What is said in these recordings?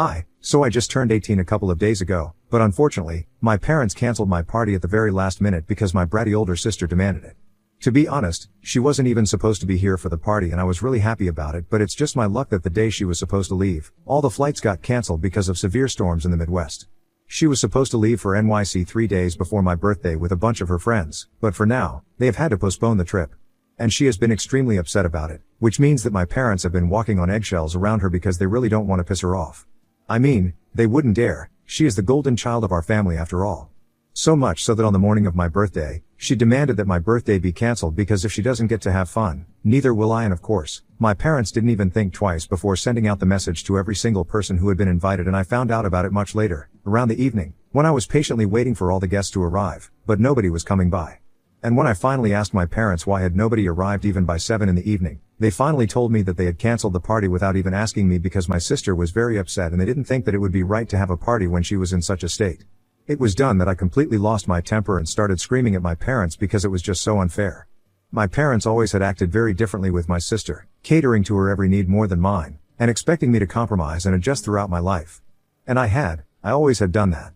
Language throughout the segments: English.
Hi, so I just turned 18 a couple of days ago, but unfortunately, my parents canceled my party at the very last minute because my bratty older sister demanded it. To be honest, she wasn't even supposed to be here for the party and I was really happy about it, but it's just my luck that the day she was supposed to leave, all the flights got canceled because of severe storms in the Midwest. She was supposed to leave for NYC 3 days before my birthday with a bunch of her friends, but for now, they have had to postpone the trip. And she has been extremely upset about it, which means that my parents have been walking on eggshells around her because they really don't want to piss her off. I mean, they wouldn't dare, she is the golden child of our family after all. So much so that on the morning of my birthday, she demanded that my birthday be cancelled because if she doesn't get to have fun, neither will I, and of course, my parents didn't even think twice before sending out the message to every single person who had been invited, and I found out about it much later, around the evening, when I was patiently waiting for all the guests to arrive, but nobody was coming by. And when I finally asked my parents why had nobody arrived even by 7 in the evening, they finally told me that they had cancelled the party without even asking me because my sister was very upset and they didn't think that it would be right to have a party when she was in such a state. It was done that I completely lost my temper and started screaming at my parents because it was just so unfair. My parents always had acted very differently with my sister, catering to her every need more than mine, and expecting me to compromise and adjust throughout my life. And I always had done that.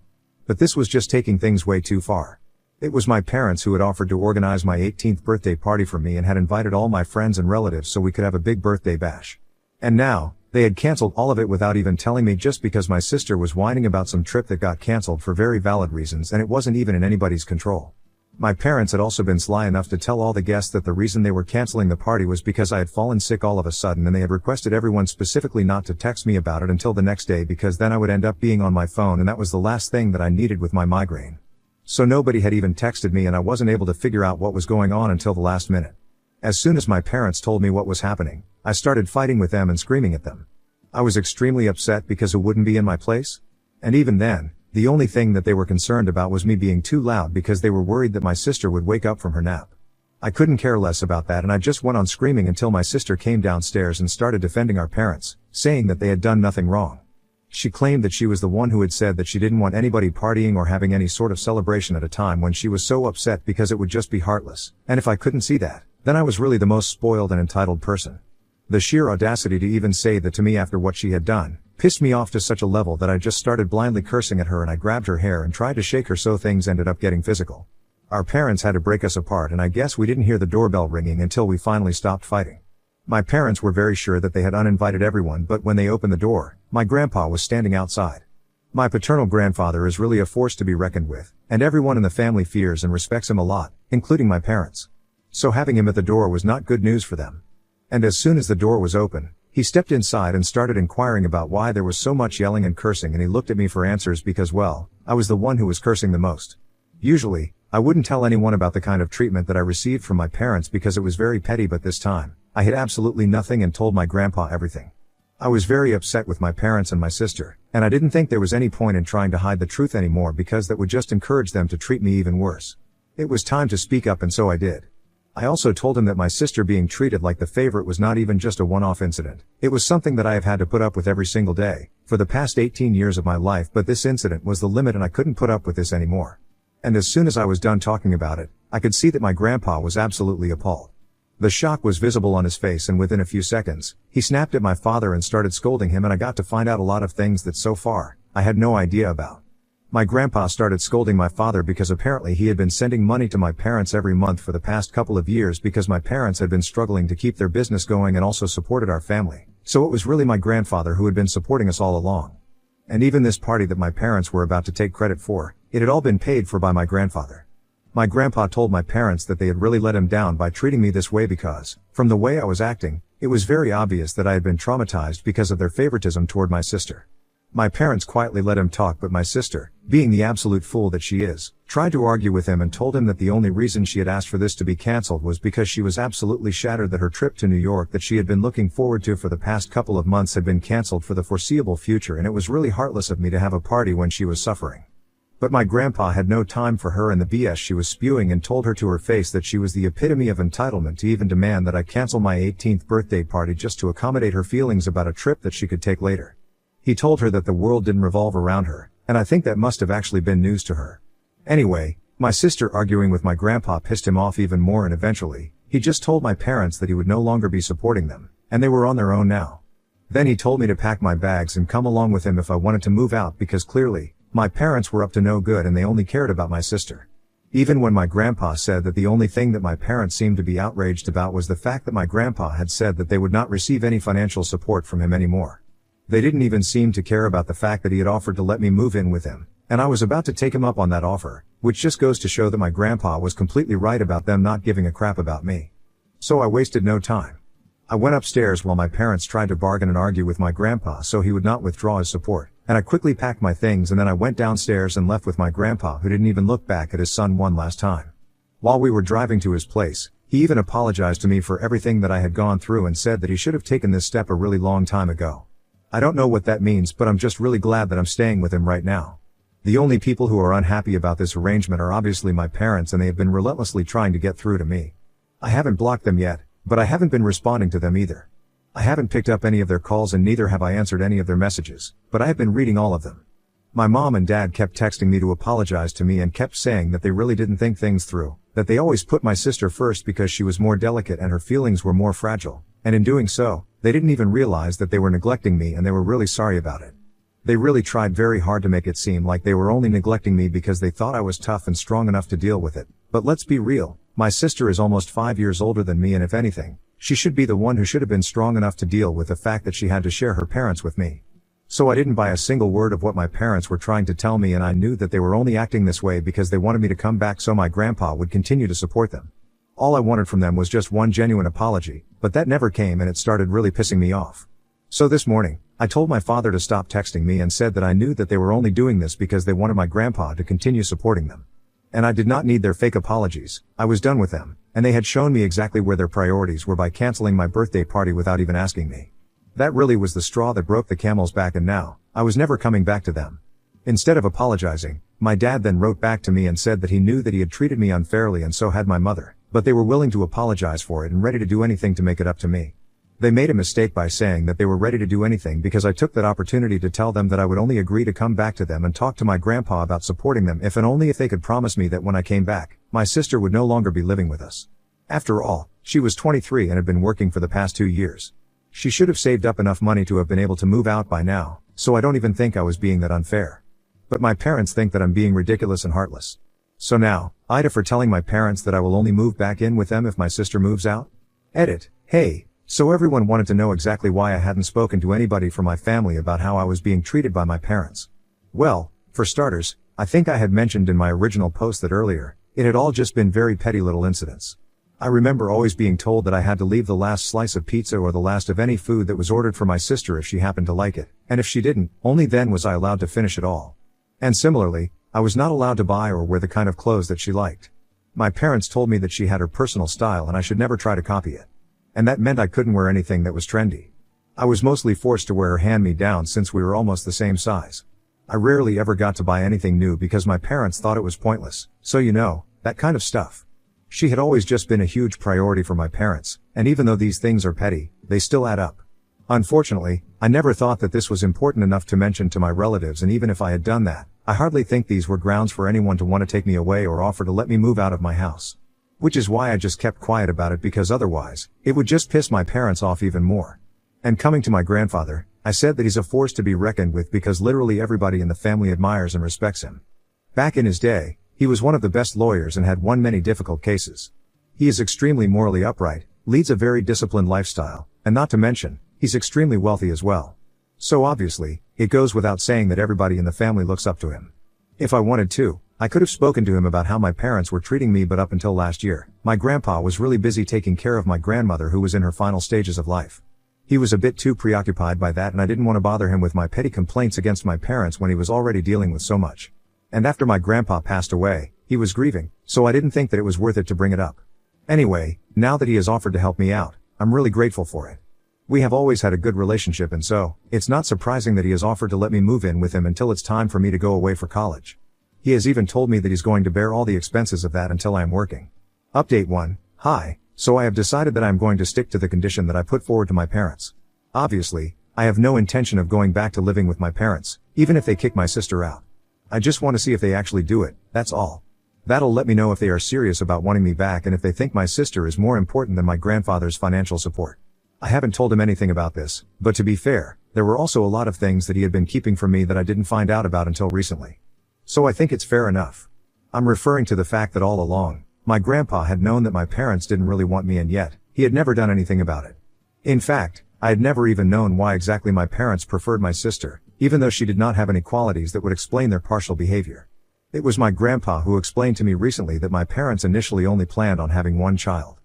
But this was just taking things way too far. It was my parents who had offered to organize my 18th birthday party for me and had invited all my friends and relatives so we could have a big birthday bash. And now, they had canceled all of it without even telling me just because my sister was whining about some trip that got canceled for very valid reasons and it wasn't even in anybody's control. My parents had also been sly enough to tell all the guests that the reason they were canceling the party was because I had fallen sick all of a sudden, and they had requested everyone specifically not to text me about it until the next day because then I would end up being on my phone and that was the last thing that I needed with my migraine. So nobody had even texted me and I wasn't able to figure out what was going on until the last minute. As soon as my parents told me what was happening, I started fighting with them and screaming at them. I was extremely upset because who wouldn't be in my place? And even then, the only thing that they were concerned about was me being too loud because they were worried that my sister would wake up from her nap. I couldn't care less about that and I just went on screaming until my sister came downstairs and started defending our parents, saying that they had done nothing wrong. She claimed that she was the one who had said that she didn't want anybody partying or having any sort of celebration at a time when she was so upset because it would just be heartless, and if I couldn't see that, then I was really the most spoiled and entitled person. The sheer audacity to even say that to me after what she had done, pissed me off to such a level that I just started blindly cursing at her and I grabbed her hair and tried to shake her so things ended up getting physical. Our parents had to break us apart and I guess we didn't hear the doorbell ringing until we finally stopped fighting. My parents were very sure that they had uninvited everyone, but when they opened the door, my grandpa was standing outside. My paternal grandfather is really a force to be reckoned with, and everyone in the family fears and respects him a lot, including my parents. So having him at the door was not good news for them. And as soon as the door was open, he stepped inside and started inquiring about why there was so much yelling and cursing, and he looked at me for answers because, well, I was the one who was cursing the most. Usually, I wouldn't tell anyone about the kind of treatment that I received from my parents because it was very petty, but this time, I hid absolutely nothing and told my grandpa everything. I was very upset with my parents and my sister, and I didn't think there was any point in trying to hide the truth anymore because that would just encourage them to treat me even worse. It was time to speak up and so I did. I also told him that my sister being treated like the favorite was not even just a one-off incident. It was something that I have had to put up with every single day, for the past 18 years of my life, but this incident was the limit and I couldn't put up with this anymore. And as soon as I was done talking about it, I could see that my grandpa was absolutely appalled. The shock was visible on his face and within a few seconds, he snapped at my father and started scolding him, and I got to find out a lot of things that so far, I had no idea about. My grandpa started scolding my father because apparently he had been sending money to my parents every month for the past couple of years because my parents had been struggling to keep their business going and also supported our family. So it was really my grandfather who had been supporting us all along. And even this party that my parents were about to take credit for, it had all been paid for by my grandfather. My grandpa told my parents that they had really let him down by treating me this way because, from the way I was acting, it was very obvious that I had been traumatized because of their favoritism toward my sister. My parents quietly let him talk, but my sister, being the absolute fool that she is, tried to argue with him and told him that the only reason she had asked for this to be cancelled was because she was absolutely shattered that her trip to New York that she had been looking forward to for the past couple of months had been cancelled for the foreseeable future, and it was really heartless of me to have a party when she was suffering. But my grandpa had no time for her and the BS she was spewing and told her to her face that she was the epitome of entitlement to even demand that I cancel my 18th birthday party just to accommodate her feelings about a trip that she could take later. He told her that the world didn't revolve around her, and I think that must have actually been news to her. Anyway, my sister arguing with my grandpa pissed him off even more, and eventually, he just told my parents that he would no longer be supporting them, and they were on their own now. Then he told me to pack my bags and come along with him if I wanted to move out because clearly, my parents were up to no good and they only cared about my sister. Even when my grandpa said that the only thing that my parents seemed to be outraged about was the fact that my grandpa had said that they would not receive any financial support from him anymore. They didn't even seem to care about the fact that he had offered to let me move in with him, and I was about to take him up on that offer, which just goes to show that my grandpa was completely right about them not giving a crap about me. So I wasted no time. I went upstairs while my parents tried to bargain and argue with my grandpa so he would not withdraw his support, and I quickly packed my things and then I went downstairs and left with my grandpa who didn't even look back at his son one last time. While we were driving to his place, he even apologized to me for everything that I had gone through and said that he should have taken this step a really long time ago. I don't know what that means, but I'm just really glad that I'm staying with him right now. The only people who are unhappy about this arrangement are obviously my parents, and they have been relentlessly trying to get through to me. I haven't blocked them yet, but I haven't been responding to them either. I haven't picked up any of their calls and neither have I answered any of their messages, but I have been reading all of them. My mom and dad kept texting me to apologize to me and kept saying that they really didn't think things through, that they always put my sister first because she was more delicate and her feelings were more fragile, and in doing so, they didn't even realize that they were neglecting me and they were really sorry about it. They really tried very hard to make it seem like they were only neglecting me because they thought I was tough and strong enough to deal with it, but let's be real, my sister is almost 5 years older than me, and if anything, she should be the one who should have been strong enough to deal with the fact that she had to share her parents with me. So I didn't buy a single word of what my parents were trying to tell me, and I knew that they were only acting this way because they wanted me to come back so my grandpa would continue to support them. All I wanted from them was just one genuine apology, but that never came and it started really pissing me off. So this morning, I told my father to stop texting me and said that I knew that they were only doing this because they wanted my grandpa to continue supporting them. And I did not need their fake apologies. I was done with them, and they had shown me exactly where their priorities were by canceling my birthday party without even asking me. That really was the straw that broke the camel's back, and now, I was never coming back to them. Instead of apologizing, my dad then wrote back to me and said that he knew that he had treated me unfairly and so had my mother, but they were willing to apologize for it and ready to do anything to make it up to me. They made a mistake by saying that they were ready to do anything because I took that opportunity to tell them that I would only agree to come back to them and talk to my grandpa about supporting them if and only if they could promise me that when I came back, my sister would no longer be living with us. After all, she was 23 and had been working for the past 2 years. She should have saved up enough money to have been able to move out by now, so I don't even think I was being that unfair. But my parents think that I'm being ridiculous and heartless. So now, Ida for telling my parents that I will only move back in with them if my sister moves out? Edit. Hey. So everyone wanted to know exactly why I hadn't spoken to anybody from my family about how I was being treated by my parents. Well, for starters, I think I had mentioned in my original post that earlier, it had all just been very petty little incidents. I remember always being told that I had to leave the last slice of pizza or the last of any food that was ordered for my sister if she happened to like it, and if she didn't, only then was I allowed to finish it all. And similarly, I was not allowed to buy or wear the kind of clothes that she liked. My parents told me that she had her personal style and I should never try to copy it. And that meant I couldn't wear anything that was trendy. I was mostly forced to wear her hand-me-downs since we were almost the same size. I rarely ever got to buy anything new because my parents thought it was pointless, so you know, that kind of stuff. She had always just been a huge priority for my parents, and even though these things are petty, they still add up. Unfortunately, I never thought that this was important enough to mention to my relatives, and even if I had done that, I hardly think these were grounds for anyone to want to take me away or offer to let me move out of my house. Which is why I just kept quiet about it, because otherwise, it would just piss my parents off even more. And coming to my grandfather, I said that he's a force to be reckoned with because literally everybody in the family admires and respects him. Back in his day, he was one of the best lawyers and had won many difficult cases. He is extremely morally upright, leads a very disciplined lifestyle, and not to mention, he's extremely wealthy as well. So obviously, it goes without saying that everybody in the family looks up to him. If I wanted to, I could have spoken to him about how my parents were treating me, but up until last year, my grandpa was really busy taking care of my grandmother who was in her final stages of life. He was a bit too preoccupied by that and I didn't want to bother him with my petty complaints against my parents when he was already dealing with so much. And after my grandpa passed away, he was grieving, so I didn't think that it was worth it to bring it up. Anyway, now that he has offered to help me out, I'm really grateful for it. We have always had a good relationship, and so, it's not surprising that he has offered to let me move in with him until it's time for me to go away for college. He has even told me that he's going to bear all the expenses of that until I am working. Update 1. Hi. So I have decided that I am going to stick to the condition that I put forward to my parents. Obviously, I have no intention of going back to living with my parents, even if they kick my sister out. I just want to see if they actually do it, that's all. That'll let me know if they are serious about wanting me back and if they think my sister is more important than my grandfather's financial support. I haven't told him anything about this, but to be fair, there were also a lot of things that he had been keeping from me that I didn't find out about until recently. So I think it's fair enough. I'm referring to the fact that all along, my grandpa had known that my parents didn't really want me, and yet, he had never done anything about it. In fact, I had never even known why exactly my parents preferred my sister, even though she did not have any qualities that would explain their partial behavior. It was my grandpa who explained to me recently that my parents initially only planned on having one child.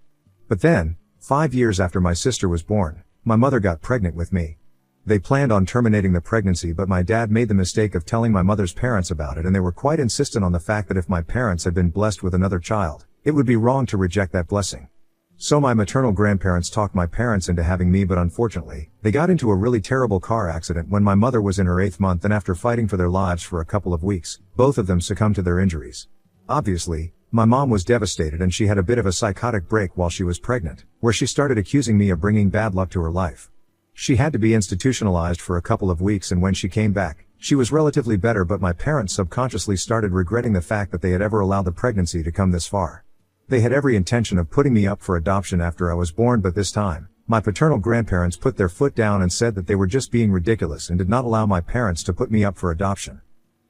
But then, 5 years after my sister was born, my mother got pregnant with me. They planned on terminating the pregnancy, but my dad made the mistake of telling my mother's parents about it, and they were quite insistent on the fact that if my parents had been blessed with another child, it would be wrong to reject that blessing. So my maternal grandparents talked my parents into having me, but unfortunately, they got into a really terrible car accident when my mother was in her 8th month, and after fighting for their lives for a couple of weeks, both of them succumbed to their injuries. Obviously, my mom was devastated, and she had a bit of a psychotic break while she was pregnant, where she started accusing me of bringing bad luck to her life. She had to be institutionalized for a couple of weeks, and when she came back, she was relatively better, but my parents subconsciously started regretting the fact that they had ever allowed the pregnancy to come this far. They had every intention of putting me up for adoption after I was born, but this time, my paternal grandparents put their foot down and said that they were just being ridiculous and did not allow my parents to put me up for adoption.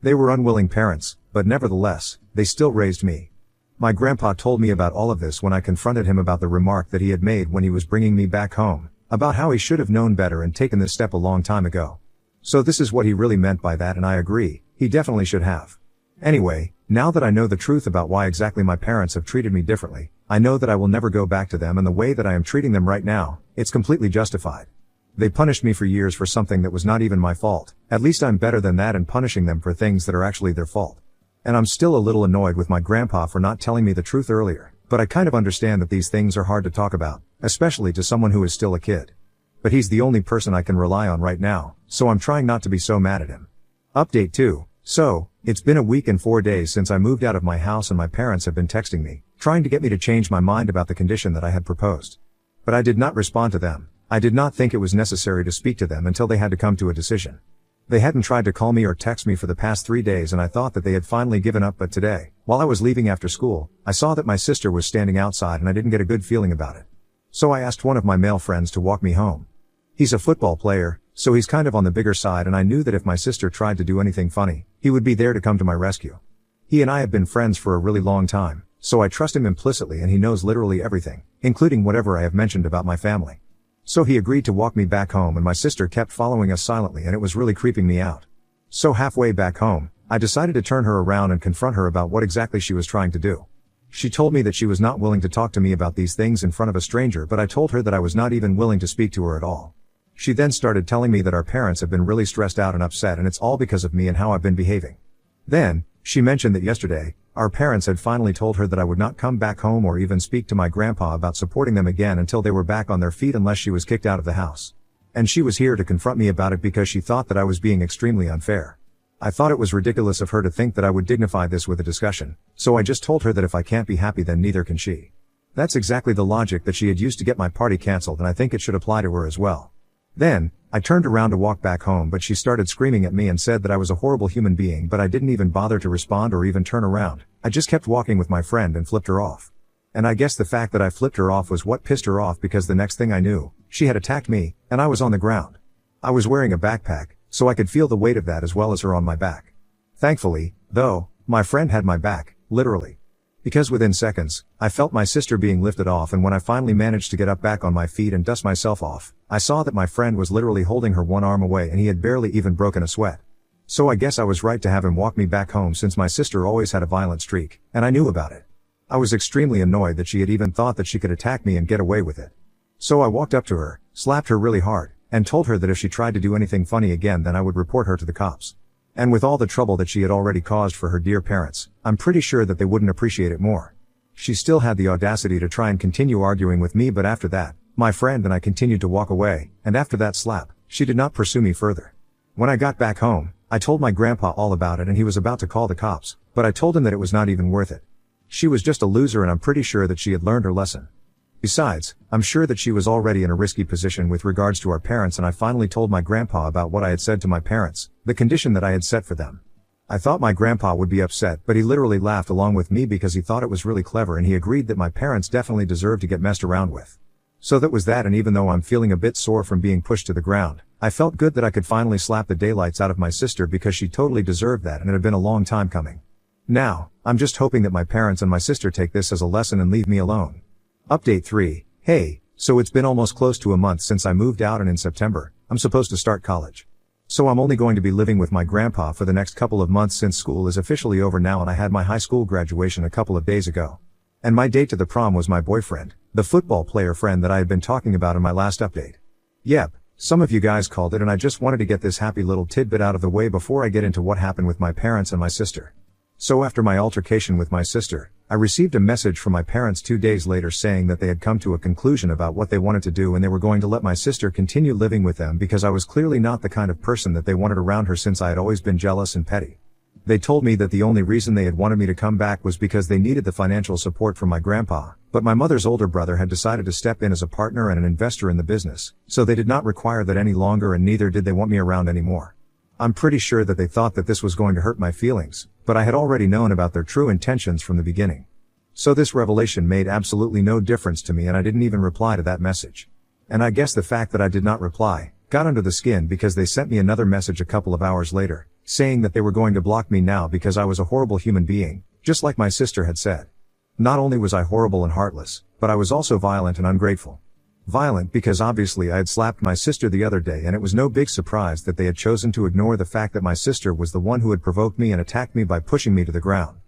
They were unwilling parents, but nevertheless, they still raised me. My grandpa told me about all of this when I confronted him about the remark that he had made when he was bringing me back home, about how he should have known better and taken this step a long time ago. So this is what he really meant by that, and I agree, he definitely should have. Anyway, now that I know the truth about why exactly my parents have treated me differently, I know that I will never go back to them, and the way that I am treating them right now, it's completely justified. They punished me for years for something that was not even my fault. At least I'm better than that in punishing them for things that are actually their fault. And I'm still a little annoyed with my grandpa for not telling me the truth earlier, but I kind of understand that these things are hard to talk about, especially to someone who is still a kid. But he's the only person I can rely on right now, so I'm trying not to be so mad at him. Update 2. So, it's been a week and 4 days since I moved out of my house, and my parents have been texting me, trying to get me to change my mind about the condition that I had proposed. But I did not respond to them. I did not think it was necessary to speak to them until they had to come to a decision. They hadn't tried to call me or text me for the past 3 days, and I thought that they had finally given up, but today, while I was leaving after school, I saw that my sister was standing outside and I didn't get a good feeling about it. So I asked one of my male friends to walk me home. He's a football player, so he's kind of on the bigger side, and I knew that if my sister tried to do anything funny, he would be there to come to my rescue. He and I have been friends for a really long time, so I trust him implicitly, and he knows literally everything, including whatever I have mentioned about my family. So he agreed to walk me back home, and my sister kept following us silently, and it was really creeping me out. So halfway back home, I decided to turn her around and confront her about what exactly she was trying to do. She told me that she was not willing to talk to me about these things in front of a stranger, but I told her that I was not even willing to speak to her at all. She then started telling me that our parents have been really stressed out and upset, and it's all because of me and how I've been behaving. Then, she mentioned that yesterday, our parents had finally told her that I would not come back home or even speak to my grandpa about supporting them again until they were back on their feet, unless she was kicked out of the house. And she was here to confront me about it because she thought that I was being extremely unfair. I thought it was ridiculous of her to think that I would dignify this with a discussion, so I just told her that if I can't be happy, then neither can she. That's exactly the logic that she had used to get my party cancelled, and I think it should apply to her as well. Then, I turned around to walk back home, but she started screaming at me and said that I was a horrible human being, but I didn't even bother to respond or even turn around. I just kept walking with my friend and flipped her off. And I guess the fact that I flipped her off was what pissed her off, because the next thing I knew, she had attacked me, and I was on the ground. I was wearing a backpack, so I could feel the weight of that as well as her on my back. Thankfully, though, my friend had my back, literally. Because within seconds, I felt my sister being lifted off, and when I finally managed to get up back on my feet and dust myself off, I saw that my friend was literally holding her one arm away, and he had barely even broken a sweat. So I guess I was right to have him walk me back home, since my sister always had a violent streak, and I knew about it. I was extremely annoyed that she had even thought that she could attack me and get away with it. So I walked up to her, slapped her really hard, and told her that if she tried to do anything funny again, then I would report her to the cops. And with all the trouble that she had already caused for her dear parents, I'm pretty sure that they wouldn't appreciate it more. She still had the audacity to try and continue arguing with me, but after that, my friend and I continued to walk away, and after that slap, she did not pursue me further. When I got back home, I told my grandpa all about it, and he was about to call the cops, but I told him that it was not even worth it. She was just a loser, and I'm pretty sure that she had learned her lesson. Besides, I'm sure that she was already in a risky position with regards to our parents, and I finally told my grandpa about what I had said to my parents, the condition that I had set for them. I thought my grandpa would be upset, but he literally laughed along with me because he thought it was really clever, and he agreed that my parents definitely deserved to get messed around with. So that was that, and even though I'm feeling a bit sore from being pushed to the ground, I felt good that I could finally slap the daylights out of my sister because she totally deserved that and it had been a long time coming. Now, I'm just hoping that my parents and my sister take this as a lesson and leave me alone. Update 3. Hey, so it's been almost close to a month since I moved out, and in September, I'm supposed to start college. So I'm only going to be living with my grandpa for the next couple of months since school is officially over now, and I had my high school graduation a couple of days ago. And my date to the prom was my boyfriend, the football player friend that I had been talking about in my last update. Yep, some of you guys called it, and I just wanted to get this happy little tidbit out of the way before I get into what happened with my parents and my sister. So after my altercation with my sister, I received a message from my parents 2 days later saying that they had come to a conclusion about what they wanted to do, and they were going to let my sister continue living with them because I was clearly not the kind of person that they wanted around her, since I had always been jealous and petty. They told me that the only reason they had wanted me to come back was because they needed the financial support from my grandpa, but my mother's older brother had decided to step in as a partner and an investor in the business, so they did not require that any longer, and neither did they want me around anymore. I'm pretty sure that they thought that this was going to hurt my feelings, but I had already known about their true intentions from the beginning. So this revelation made absolutely no difference to me, and I didn't even reply to that message. And I guess the fact that I did not reply got under the skin, because they sent me another message a couple of hours later, saying that they were going to block me now because I was a horrible human being, just like my sister had said. Not only was I horrible and heartless, but I was also violent and ungrateful. Violent because obviously I had slapped my sister the other day, and it was no big surprise that they had chosen to ignore the fact that my sister was the one who had provoked me and attacked me by pushing me to the ground.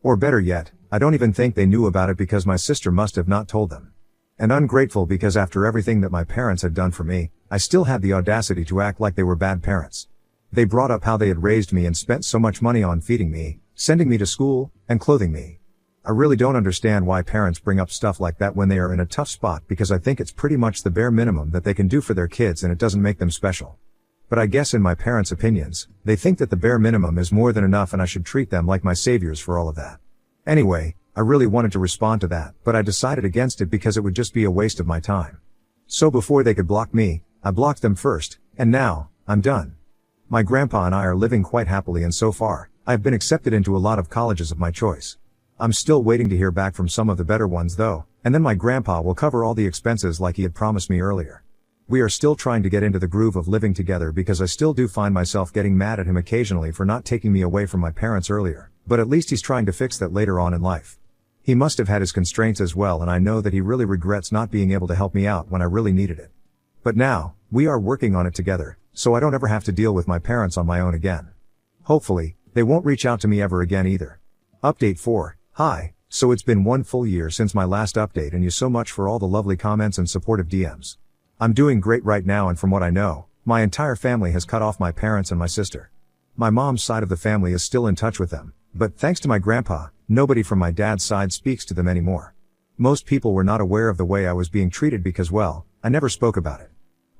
Or better yet, I don't even think they knew about it because my sister must have not told them. And ungrateful because after everything that my parents had done for me, I still had the audacity to act like they were bad parents. They brought up how they had raised me and spent so much money on feeding me, sending me to school, and clothing me. I really don't understand why parents bring up stuff like that when they are in a tough spot, because I think it's pretty much the bare minimum that they can do for their kids, and it doesn't make them special. But I guess in my parents' opinions, they think that the bare minimum is more than enough, and I should treat them like my saviors for all of that. Anyway, I really wanted to respond to that, but I decided against it because it would just be a waste of my time. So before they could block me, I blocked them first, and now, I'm done. My grandpa and I are living quite happily, and so far, I have been accepted into a lot of colleges of my choice. I'm still waiting to hear back from some of the better ones though, and then my grandpa will cover all the expenses like he had promised me earlier. We are still trying to get into the groove of living together, because I still do find myself getting mad at him occasionally for not taking me away from my parents earlier, but at least he's trying to fix that later on in life. He must have had his constraints as well, and I know that he really regrets not being able to help me out when I really needed it. But now, we are working on it together, so I don't ever have to deal with my parents on my own again. Hopefully, they won't reach out to me ever again either. Update 4. Hi, so it's been 1 full year since my last update, and you so much for all the lovely comments and supportive DMs. I'm doing great right now, and from what I know, my entire family has cut off my parents and my sister. My mom's side of the family is still in touch with them, but thanks to my grandpa, nobody from my dad's side speaks to them anymore. Most people were not aware of the way I was being treated because, well, I never spoke about it.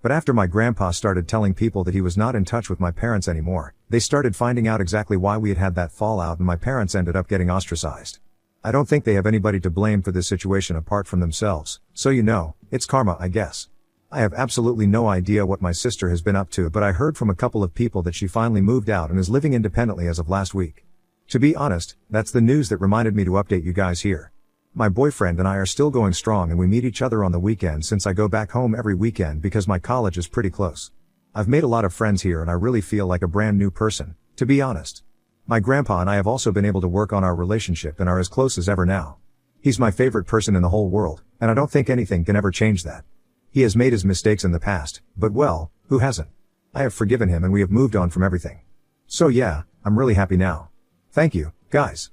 But after my grandpa started telling people that he was not in touch with my parents anymore, they started finding out exactly why we had had that fallout, and my parents ended up getting ostracized. I don't think they have anybody to blame for this situation apart from themselves, so it's karma, I guess. I have absolutely no idea what my sister has been up to, but I heard from a couple of people that she finally moved out and is living independently as of last week. To be honest, that's the news that reminded me to update you guys here. My boyfriend and I are still going strong, and we meet each other on the weekend since I go back home every weekend because my college is pretty close. I've made a lot of friends here, and I really feel like a brand new person, to be honest. My grandpa and I have also been able to work on our relationship and are as close as ever now. He's my favorite person in the whole world, and I don't think anything can ever change that. He has made his mistakes in the past, but well, who hasn't? I have forgiven him, and we have moved on from everything. So yeah, I'm really happy now. Thank you, guys.